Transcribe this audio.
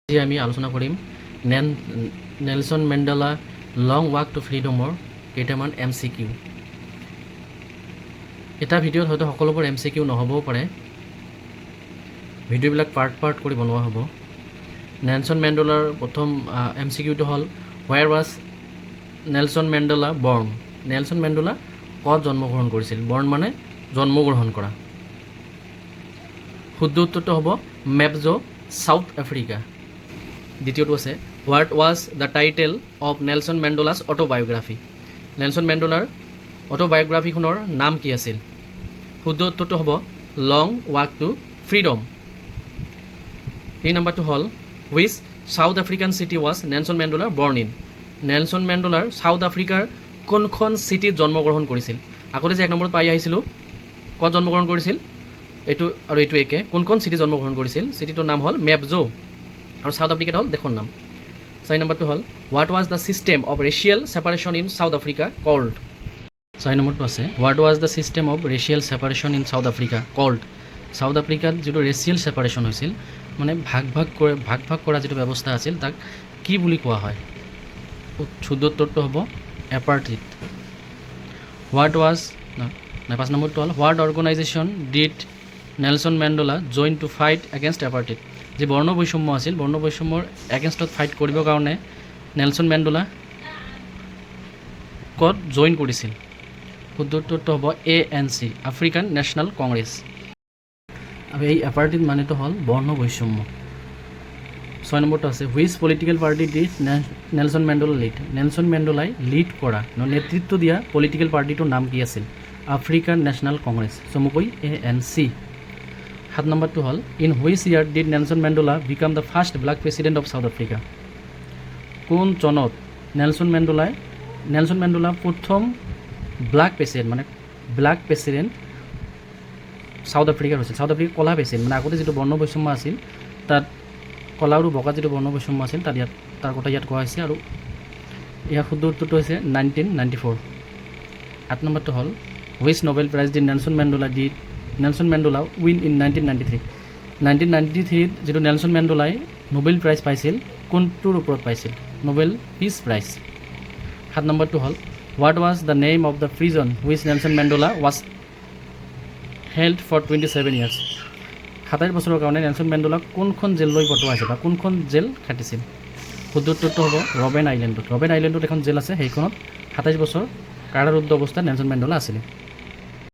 আজি আমি আলোচনা কৰিম নেলছন মেণ্ডেলা লং ৱাক টু ফ্ৰীডমৰ কেইটামান MCQ। এটা ভিডিঅ'ত হয়তো সকলোবোৰ MCQ নহ'বও পাৰে, ভিডিঅ'বিলাক পাৰ্ট কৰি বনোৱা হ'ব। নেলছন মেণ্ডেলাৰ প্ৰথম MCQটো হ'ল হোৱেৰ ৱাজ নেলছন মেণ্ডেলা বৰ্ণ। নেলছন মেণ্ডেলা ক'ত জন্মগ্ৰহণ কৰিছিল? বৰ্ণ মানে জন্মগ্ৰহণ কৰা। শুদ্ধ উত্তৰটো হ'ব মেপজো, চাউথ আফ্ৰিকা। দ্বিতীয়টো আছে what was the title of Nelson Mandela's autobiography. Nelson মেণ্ডেলাৰ অটোবায়োগ্ৰাফিখনৰ নাম কি আছিল? শুদ্ধ উত্তৰটো হ'ব লং ৱাক টু ফ্ৰীডম। 3 নম্বৰটো হ'ল which south African city was Nelson Mandela বৰ্ণ ইন। নেলছন মেণ্ডেলাৰ চাউথ আফ্ৰিকাৰ কোনখন চিটিত জন্মগ্ৰহণ কৰিছিল? আগতে যে 1 নম্বৰত পাই আহিছিলোঁ, ক'ত জন্মগ্ৰহণ কৰিছিল? এইটো আৰু এইটো একে। কোনখন চিটি জন্মগ্ৰহণ কৰিছিল? চিটিটোৰ নাম হ'ল মেপজো, আৰু চাউথ আফ্ৰিকাত হ'ল দেশৰ নাম। 4 নম্বৰটো হ'ল what was the system of racial separation in South Africa called. 4 নম্বৰটো আছে what was the system of racial separation in South Africa called. South আফ্ৰিকাত যিটো ৰেচিয়েল ছেপাৰেশ্যন হৈছিল, মানে ভাগ ভাগ কৰা যিটো ব্যৱস্থা আছিল, তাক কি বুলি কোৱা হয়? শুদ্ধ উত্তৰটো হ'ব এপাৰ্ট্ৰাইড। হোৱাট ৱাজ 5 নম্বৰটো হ'ল what organization did Nelson Mandela join to fight against apartheid. যি বৰ্ণ বৈষম্য আছিল, বৰ্ণ বৈষম্যৰ এগেইনষ্টত ফাইট কৰিবৰ কাৰণে নেলছন মেণ্ডেলা ক'ত জইন কৰিছিল? শুদ্ধ উত্তৰটো হ'ব ANC, আফ্ৰিকান নেশ্যনেল কংগ্ৰেছ। আৰু এই এপাৰ্ট্ৰাইড মানেটো হ'ল বৰ্ণ বৈষম্য। 6 নম্বৰটো আছে which political party did Nelson Mandela lead. Nelson মেণ্ডেলাই লিড কৰা নেতৃত্ব দিয়া পলিটিকেল পাৰ্টিটোৰ নাম কি আছিল? আফ্ৰিকান নেশ্যনেল কংগ্ৰেছ, চমুকৈ ANC। 7 নম্বৰটো হ'ল in which year did Nelson Mandela became the first black president of south Africa. কোন চনত নেলছন মেণ্ডেলা প্ৰথম ব্লেক প্ৰেছিডেণ্ট চাউথ আফ্ৰিকাৰ হৈছিল? চাউথ আফ্ৰিকাৰ কলা প্ৰেছিডেণ্ট, মানে আগতে যিটো বৰ্ণ বৈষম্য আছিল, তাত কলা আৰু বগা যিটো বৰ্ণ বৈষম্য আছিল, তাৰ কথা ইয়াত কোৱা হৈছে। আৰু ইয়াৰ শুদ্ধ উত্তৰটো হৈছে 1994। 8 নম্বৰটো হ'ল which Nobel prize did Nelson Mandela win in 1993। 1993 যিটো নেলছন মেণ্ডেলাই নোবেল প্ৰাইজ পাইছিল, কোনটোৰ ওপৰত পাইছিল? নোবেল পিছ প্ৰাইজ। 7 নম্বৰটো হ'ল what was the name of the prison which Nelson Mandela was held for 27 years। 27 বছৰৰ কাৰণে নেলছন মেণ্ডেলাক কোনখন জেললৈ পঠোৱা হৈছিল বা কোনখন জেল খাটিছিল? শুদ্ধ উত্তৰটো হ'ব ৰবেন আইলেণ্ডত। ৰবেন আইলেণ্ডত এখন জেল আছে, সেইখনত 27 বছৰ কাৰাৰুদ্ধ অৱস্থাত নেলছন মেণ্ডেলা আছিলে।